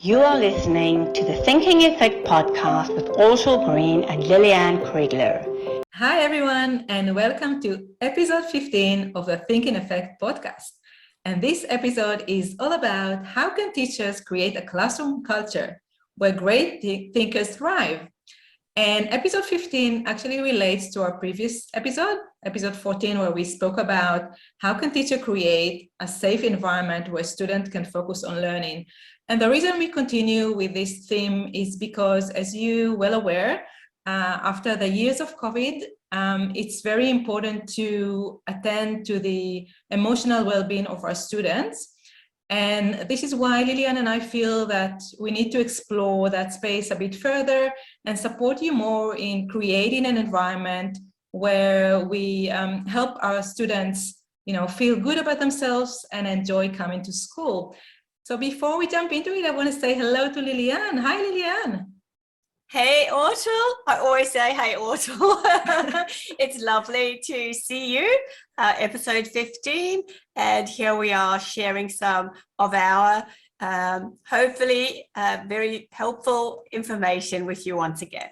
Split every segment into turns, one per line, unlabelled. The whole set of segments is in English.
You are listening to the Thinking Effect podcast with Orshel Green and Lillian Kriegler.
Hi, everyone, and welcome to episode 15 of the Thinking Effect podcast. And this episode is all about how can teachers create a classroom culture where great thinkers thrive. And episode 15 actually relates to our previous episode 14, where we spoke about how can teachers create a safe environment where students can focus on learning. And the reason we continue with this theme is because, as you well aware, after the years of COVID, it's very important to attend to the emotional well-being of our students. And this is why Lillian and I feel that we need to explore that space a bit further and support you more in creating an environment where we help our students, feel good about themselves and enjoy coming to school. So before we jump into it, I want to say hello to Lillian. Hi, Lillian.
Hey, Orshel. I always say, hey, Orshel. It's lovely to see you, episode 15. And here we are sharing some of our, hopefully, very helpful information with you once again.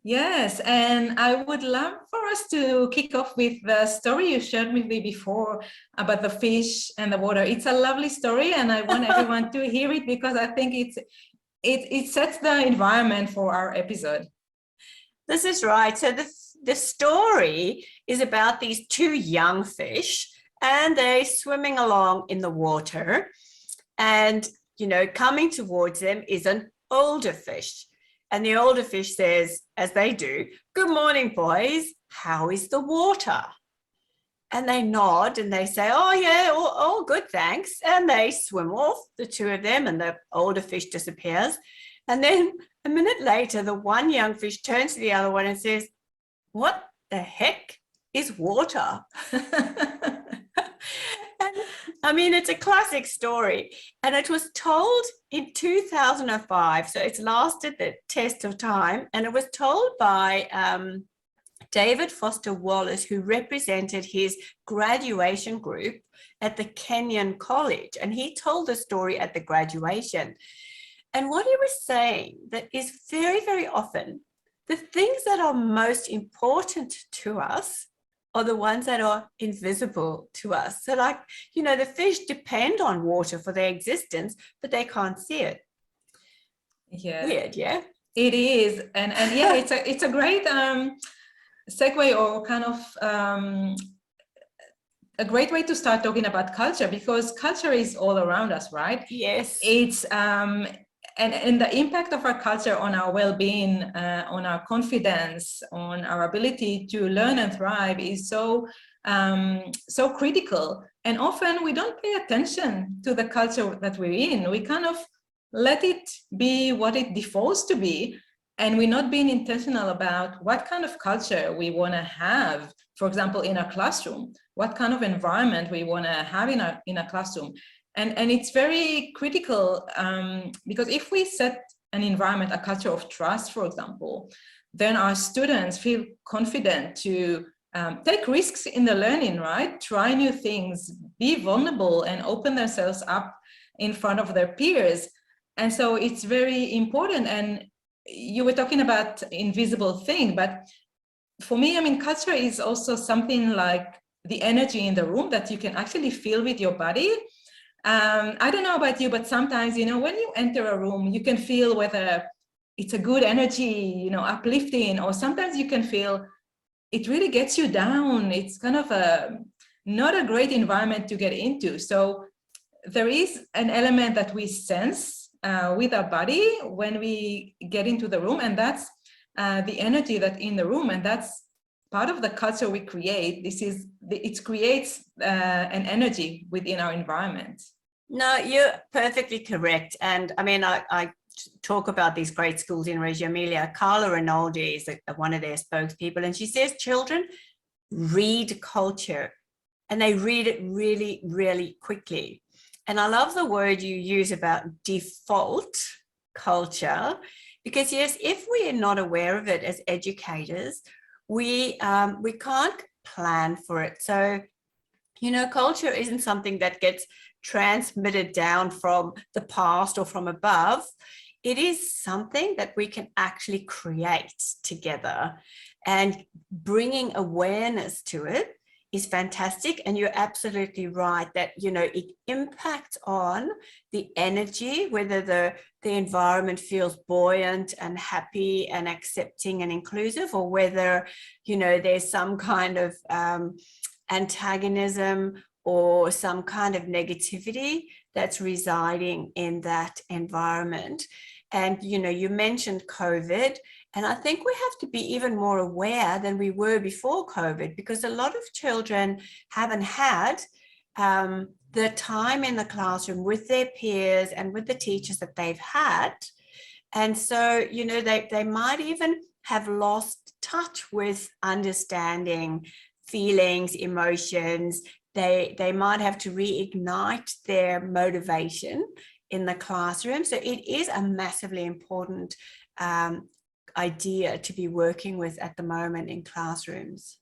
Yes, and I would love for us to kick off with the story you shared with me before about the fish and the water. It's a lovely story, and I want everyone to hear it because I think it sets the environment for our episode.
This is right. So the story is about these two young fish, and they're swimming along in the water. And, coming towards them is an older fish. And the older fish says, as they do, "Good morning, boys. How is the water?" And they nod and they say, "Oh, yeah, all good, thanks." And they swim off, the two of them, and the older fish disappears. And then a minute later, the one young fish turns to the other one and says, "What the heck is water?" And, it's a classic story. And it was told in 2005. So it's lasted the test of time. And it was told by David Foster Wallace, who represented his graduation group at the Kenyon College. And he told the story at the graduation. And what he was saying that is very, very often, the things that are most important to us are the ones that are invisible to us. So the fish depend on water for their existence, but they can't see it.
Yeah.
Weird, yeah?
It is. And yeah, it's a great segue or kind of a great way to start talking about culture, because culture is all around us, right?
Yes.
It's and the impact of our culture on our well-being, on our confidence, on our ability to learn and thrive is so critical. And often we don't pay attention to the culture that we're in. We kind of let it be what it defaults to be. And we're not being intentional about what kind of culture we want to have, for example, in our classroom, what kind of environment we want to have in a classroom. And it's very critical because if we set an environment, a culture of trust, for example, then our students feel confident to take risks in the learning, right? Try new things, be vulnerable and open themselves up in front of their peers. And so it's very important. And you were talking about invisible thing, but for me, culture is also something like the energy in the room that you can actually feel with your body. I don't know about you, but sometimes, when you enter a room, you can feel whether it's a good energy, uplifting, or sometimes you can feel it really gets you down. It's kind of not a great environment to get into. So there is an element that we sense with our body when we get into the room, and that's the energy that's in the room, and that's part of the culture we create. It creates an energy within our environment.
No, you're perfectly correct. And I talk about these great schools in Reggio Emilia. Carla Rinaldi is one of their spokespeople, and she says children read culture, and they read it really, really quickly. And I love the word you use about default culture, because yes, if we are not aware of it as educators, we can't plan for it. So You know, culture isn't something that gets transmitted down from the past or from above. It is something that we can actually create together, and bringing awareness to it is fantastic. And you're absolutely right that, you know, it impacts on the energy, whether the environment feels buoyant and happy and accepting and inclusive, or whether, you know, there's some kind of antagonism or some kind of negativity that's residing in that environment. And, you know, you mentioned COVID, and I think we have to be even more aware than we were before COVID, because a lot of children haven't had the time in the classroom with their peers and with the teachers that they've had. And so, you know, they might even have lost touch with understanding feelings, emotions. They might have to reignite their motivation in the classroom. So it is a massively important idea to be working with at the moment in classrooms.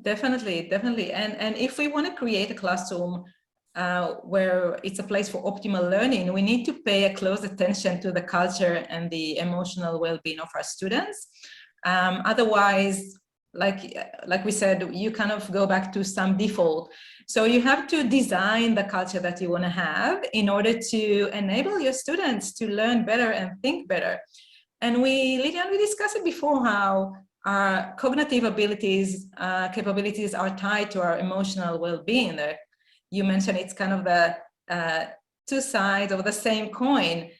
Definitely, definitely. And if we want to create a classroom where it's a place for optimal learning, we need to pay a close attention to the culture and the emotional well-being of our students. Otherwise, like we said, you kind of go back to some default. So you have to design the culture that you want to have in order to enable your students to learn better and think better. And Lilian, we discussed it before, how our cognitive abilities, capabilities are tied to our emotional well-being. You mentioned it's kind of the two sides of the same coin,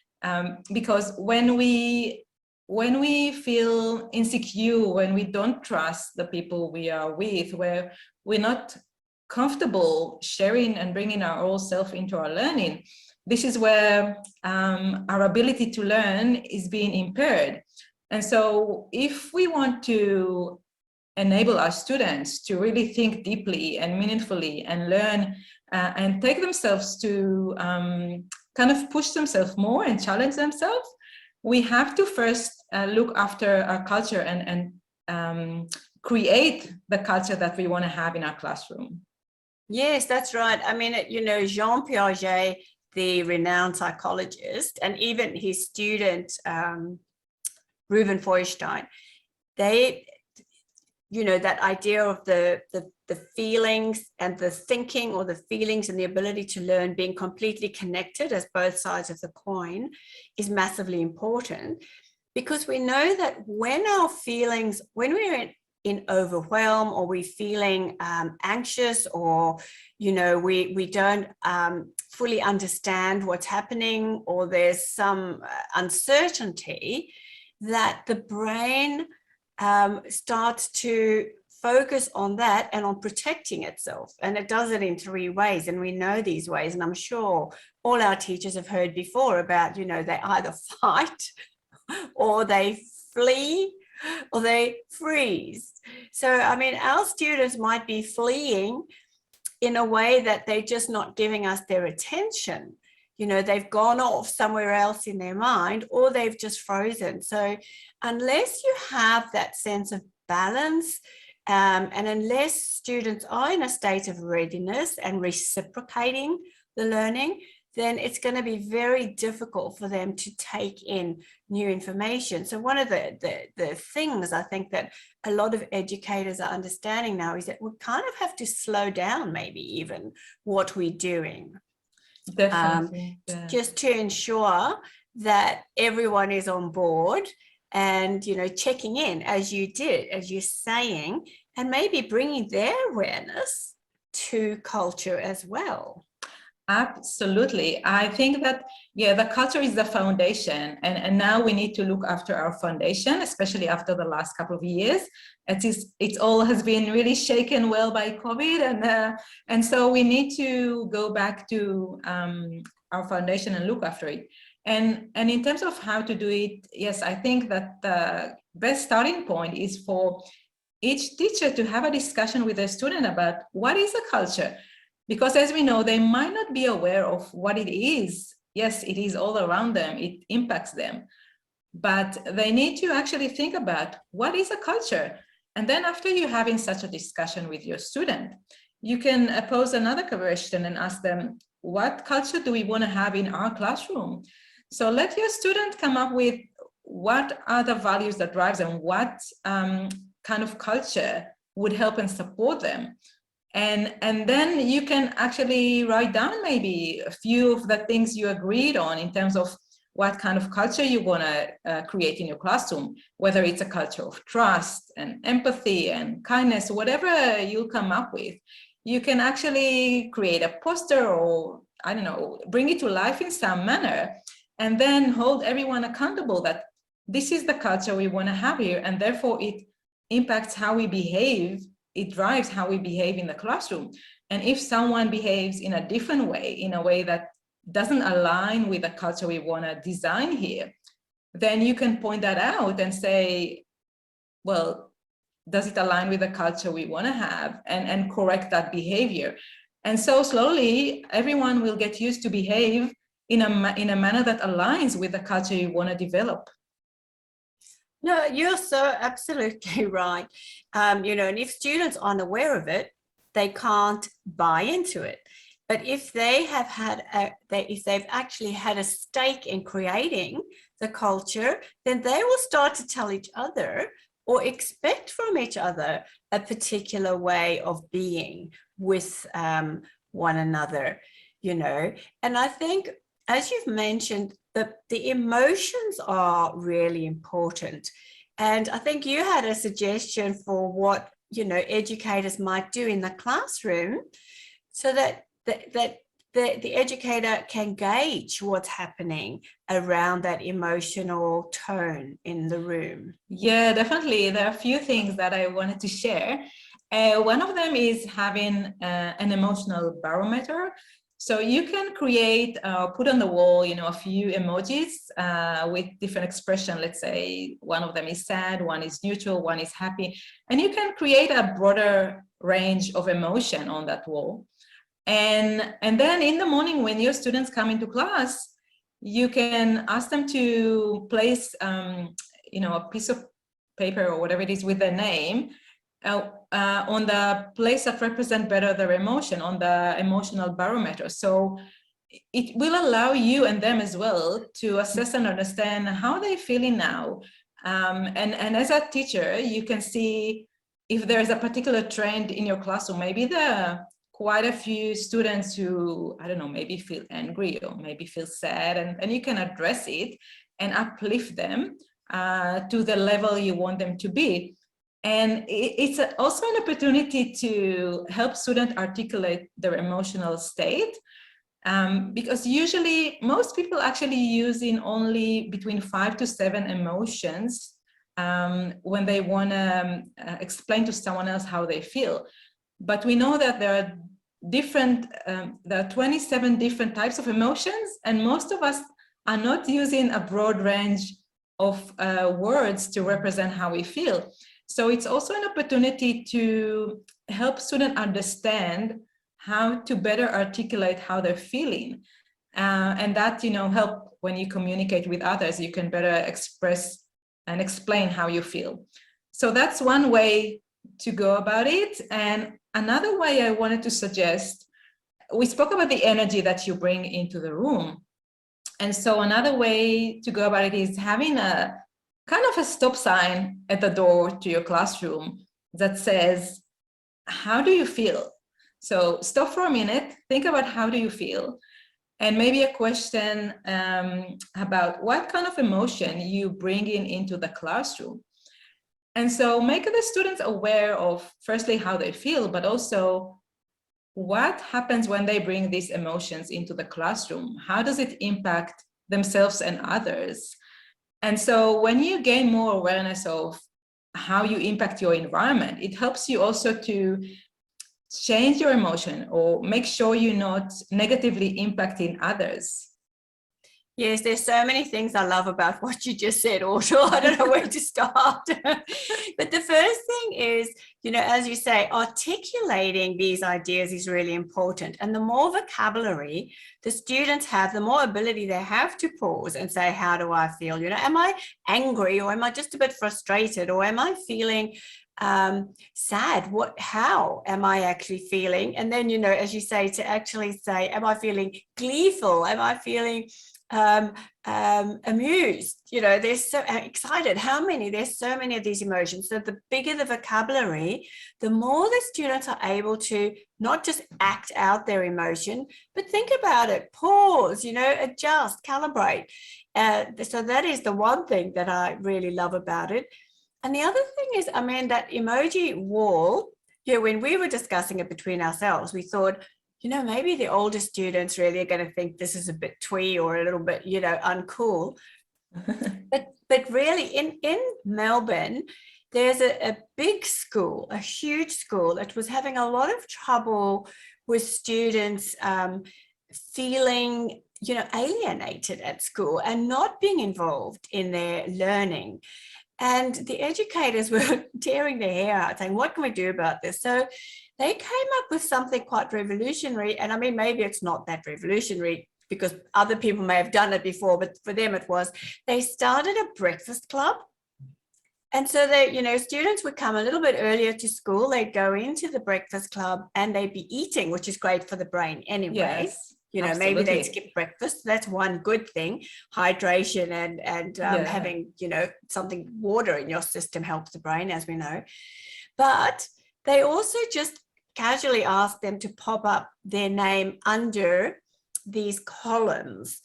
because when we feel insecure, when we don't trust the people we are with, where we're not comfortable sharing and bringing our whole self into our learning, this is where our ability to learn is being impaired. And so if we want to enable our students to really think deeply and meaningfully and learn and take themselves to kind of push themselves more and challenge themselves, we have to first look after our culture and create the culture that we want to have in our classroom.
Yes, that's right. I mean, you know, Jean Piaget, the renowned psychologist, and even his student, Reuben Feuerstein, they, you know, that idea of the feelings and the thinking, or the feelings and the ability to learn being completely connected as both sides of the coin, is massively important, because we know that when our feelings, when we're in overwhelm, or we're feeling anxious, or, you know, we don't fully understand what's happening, or there's some uncertainty, that the brain starts to focus on that and on protecting itself. And it does it in three ways. And we know these ways. And I'm sure all our teachers have heard before about, you know, they either fight, or they flee, or they freeze. So, I mean, our students might be fleeing in a way that they're just not giving us their attention. You know, they've gone off somewhere else in their mind, or they've just frozen. So unless you have that sense of balance, and unless students are in a state of readiness and reciprocating the learning, then it's going to be very difficult for them to take in new information. So one of the things I think that a lot of educators are understanding now is that we kind of have to slow down, maybe even what we're doing.
Definitely.
Just to ensure that everyone is on board, and, you know, checking in as you did, as you're saying, and maybe bringing their awareness to culture as well.
Absolutely. I think that, yeah, the culture is the foundation, and now we need to look after our foundation, especially after the last couple of years. It all has been really shaken well by COVID, and so we need to go back to our foundation and look after it. And in terms of how to do it, yes, I think that the best starting point is for each teacher to have a discussion with their student about what is a culture. Because as we know, they might not be aware of what it is. Yes, it is all around them, it impacts them. But they need to actually think about what is a culture. And then after you're having such a discussion with your student, you can pose another question and ask them, what culture do we want to have in our classroom? So let your student come up with what are the values that drive them, what kind of culture would help and support them. And then you can actually write down maybe a few of the things you agreed on in terms of what kind of culture you want to create in your classroom, whether it's a culture of trust and empathy and kindness, whatever you'll come up with. You can actually create a poster or, I don't know, bring it to life in some manner, and then hold everyone accountable that this is the culture we want to have here, and therefore it impacts how we behave. It drives how we behave in the classroom. And if someone behaves in a different way, in a way that doesn't align with the culture we want to design here, then you can point that out and say, well, does it align with the culture we want to have, and correct that behavior. And so slowly everyone will get used to behave in a manner that aligns with the culture you want to develop.
No, you're so absolutely right. You know, and if students aren't aware of it, they can't buy into it. But if they have had if they've actually had a stake in creating the culture, then they will start to tell each other or expect from each other a particular way of being with one another, you know. And I think, as you've mentioned, the emotions are really important. And I think you had a suggestion for what, you know, educators might do in the classroom so that the educator can gauge what's happening around that emotional tone in the room.
Yeah, definitely. There are a few things that I wanted to share. One of them is having an emotional barometer. So you can create, put on the wall, you know, a few emojis with different expression. Let's say one of them is sad, one is neutral, one is happy. And you can create a broader range of emotion on that wall. And then in the morning when your students come into class, you can ask them to place, you know, a piece of paper or whatever it is with their name on the place that represent better their emotion, on the emotional barometer. So it will allow you and them as well to assess and understand how they're feeling now. And as a teacher, you can see if there's a particular trend in your classroom. Maybe there are quite a few students who, I don't know, maybe feel angry or maybe feel sad, and you can address it and uplift them to the level you want them to be. And it's also an opportunity to help students articulate their emotional state, because usually most people actually using only between 5 to 7 emotions when they want to explain to someone else how they feel. But we know that there are there are 27 different types of emotions, and most of us are not using a broad range of words to represent how we feel. So it's also an opportunity to help students understand how to better articulate how they're feeling. And that, you know, help when you communicate with others, you can better express and explain how you feel. So that's one way to go about it. And another way I wanted to suggest, we spoke about the energy that you bring into the room. And so another way to go about it is having a kind of a stop sign at the door to your classroom that says, how do you feel? So stop for a minute, think about how do you feel? And maybe a question about what kind of emotion you bring into the classroom. And so make the students aware of, firstly, how they feel, but also what happens when they bring these emotions into the classroom? How does it impact themselves and others? And so when you gain more awareness of how you impact your environment, it helps you also to change your emotion or make sure you're not negatively impacting others.
Yes, there's so many things I love about what you just said, Auto. I don't know where to start. But the first thing is, you know, as you say, articulating these ideas is really important. And the more vocabulary the students have, the more ability they have to pause and say, how do I feel? You know, am I angry, or am I just a bit frustrated, or am I feeling sad, how am I actually feeling? And then, as you say, to actually say, am I feeling gleeful? Am I feeling amused? They're so excited. There's so many of these emotions. So the bigger the vocabulary, the more the students are able to not just act out their emotion, but think about it, pause, adjust, calibrate. So that is the one thing that I really love about it. And the other thing is, that emoji wall, when we were discussing it between ourselves, we thought, maybe the older students really are going to think this is a bit twee or a little bit, uncool. but really in Melbourne, there's a big school, a huge school that was having a lot of trouble with students feeling, alienated at school and not being involved in their learning. And the educators were tearing their hair out saying, what can we do about this? So they came up with something quite revolutionary. And maybe it's not that revolutionary because other people may have done it before, but for them it was, they started a breakfast club. And so they, students would come a little bit earlier to school. They'd go into the breakfast club and they'd be eating, which is great for the brain anyway.
Yes.
Maybe they'd skip breakfast. That's one good thing. Hydration and having, something water in your system helps the brain, as we know. But they also just casually asked them to pop up their name under these columns.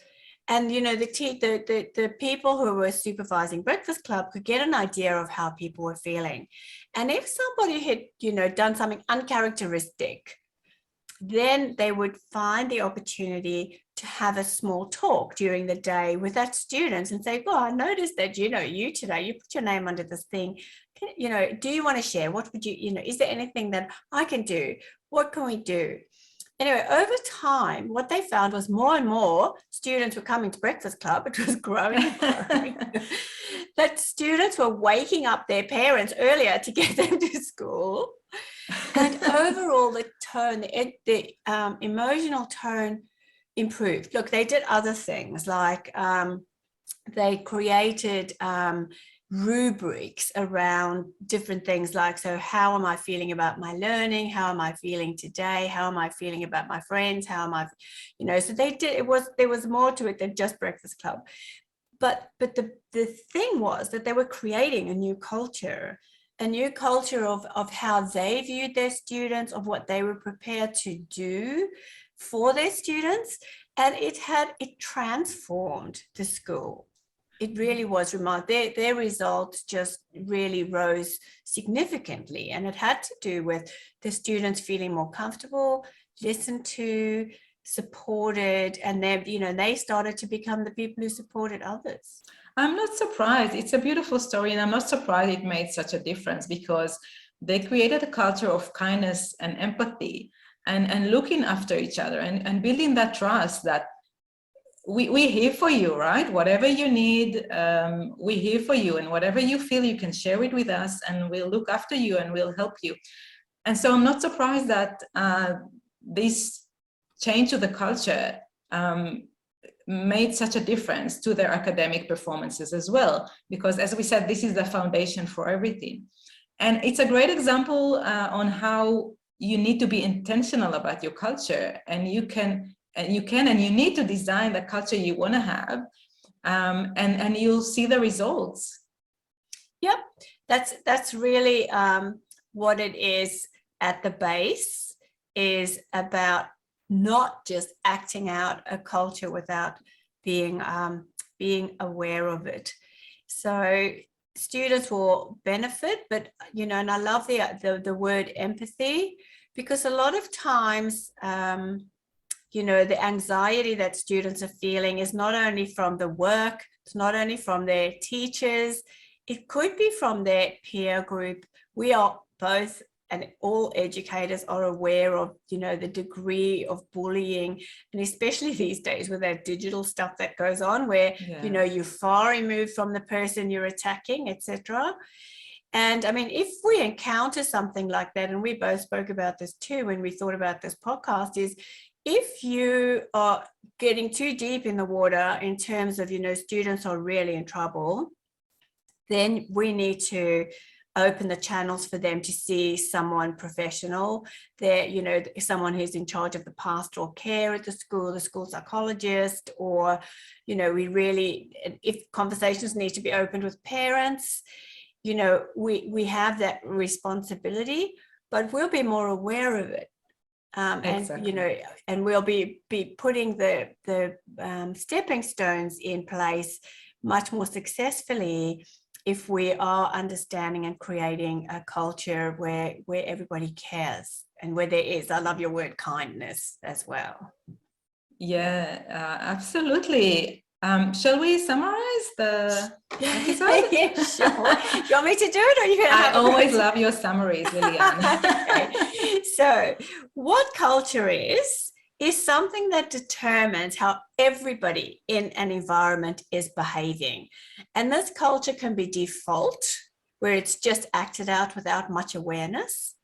And, the people who were supervising Breakfast Club could get an idea of how people were feeling. And if somebody had, done something uncharacteristic, then they would find the opportunity to have a small talk during the day with that students and say, I noticed that, you today, you put your name under this thing. Do you want to share? What would you, is there anything that I can do? What can we do? Anyway, over time, what they found was more and more students were coming to Breakfast Club. It was growing and growing. That students were waking up their parents earlier to get them to school. And overall, the tone, the emotional tone improved. Look, they did other things like they created rubrics around different things like, so how am I feeling about my learning? How am I feeling today? How am I feeling about my friends? How am I, so they did, there was more to it than just Breakfast Club. But the thing was that they were creating a new culture of how they viewed their students, of what they were prepared to do for their students. And it transformed the school. It really was remarkable. Their results just really rose significantly. And it had to do with the students feeling more comfortable, listened to, supported, and they started to become the people who supported others.
I'm not surprised. It's a beautiful story, and I'm not surprised it made such a difference because they created a culture of kindness and empathy and looking after each other and building that trust that we're here for you, right? Whatever you need, we're here for you, and whatever you feel, you can share it with us and we'll look after you and we'll help you. And so I'm not surprised that this change to the culture made such a difference to their academic performances as well, because as we said, this is the foundation for everything. And it's a great example on how you need to be intentional about your culture, and you need to design the culture you want to have, and you'll see the results.
Yep, that's really what it is at the base, is about not just acting out a culture without being aware of it. So students will benefit, but and I love the word empathy, because a lot of times the anxiety that students are feeling is not only from the work, it's not only from their teachers, it could be from their peer group. We are both, and all educators are aware of, the degree of bullying, and especially these days with that digital stuff that goes on where, you're far removed from the person you're attacking, etc. And if we encounter something like that, and we both spoke about this too when we thought about this podcast, is if you are getting too deep in the water in terms of, students are really in trouble, then we need to open the channels for them to see someone professional there, you know, someone who's in charge of the pastoral care at the school psychologist, or, you know, we really, if conversations need to be opened with parents, you know, we have that responsibility, but we'll be more aware of it.
Exactly.
And, you know, and we'll be putting the stepping stones in place much more successfully if we are understanding and creating a culture where everybody cares, and where there is, I love your word, kindness as well.
Yeah, absolutely. Shall we summarize the episode?
Yeah, sure. You want me to do it, or you going to
I
have
always love your summaries, Liliane.
Okay. So what culture is something that determines how everybody in an environment is behaving. And this culture can be default, where it's just acted out without much awareness.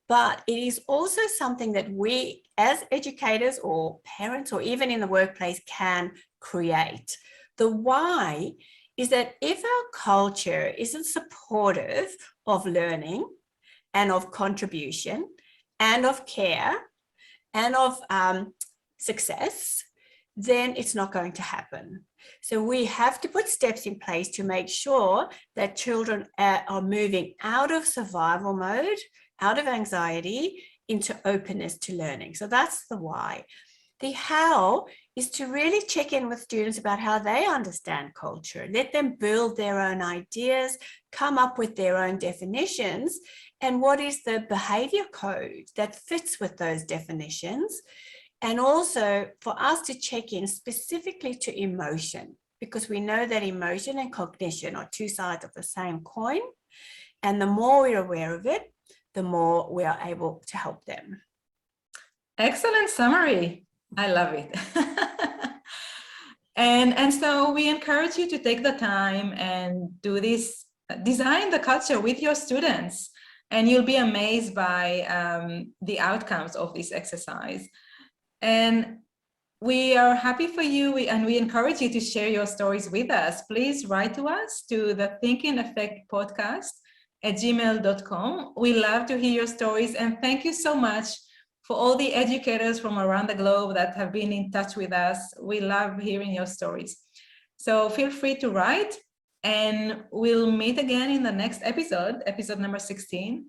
But it is also something that we as educators or parents, or even in the workplace, can create. The why is that if our culture isn't supportive of learning and of contribution and of care and of success, then it's not going to happen. So we have to put steps in place to make sure that children are moving out of survival mode, out of anxiety, into openness to learning. So that's the why. The how is to really check in with students about how they understand culture. Let them build their own ideas, come up with their own definitions, and what is the behavior code that fits with those definitions. And also for us to check in specifically to emotion, because we know that emotion and cognition are two sides of the same coin. And the more we're aware of it, the more we are able to help them.
Excellent summary. I love it. And so we encourage you to take the time and do this, design the culture with your students, and you'll be amazed by the outcomes of this exercise. And we are happy for you, and we encourage you to share your stories with us. Please write to us to the Thinking Effect podcast @gmail.com. We love to hear your stories, and thank you so much for all the educators from around the globe that have been in touch with us. We love hearing your stories. So feel free to write, and we'll meet again in the next episode, episode number 16,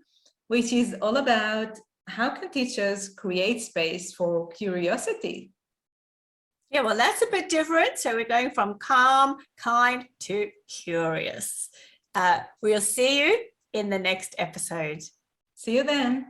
which is all about how can teachers create space for curiosity?
Yeah, well, that's a bit different. So we're going from calm, kind to curious. We'll see you in the next episode.
See you then.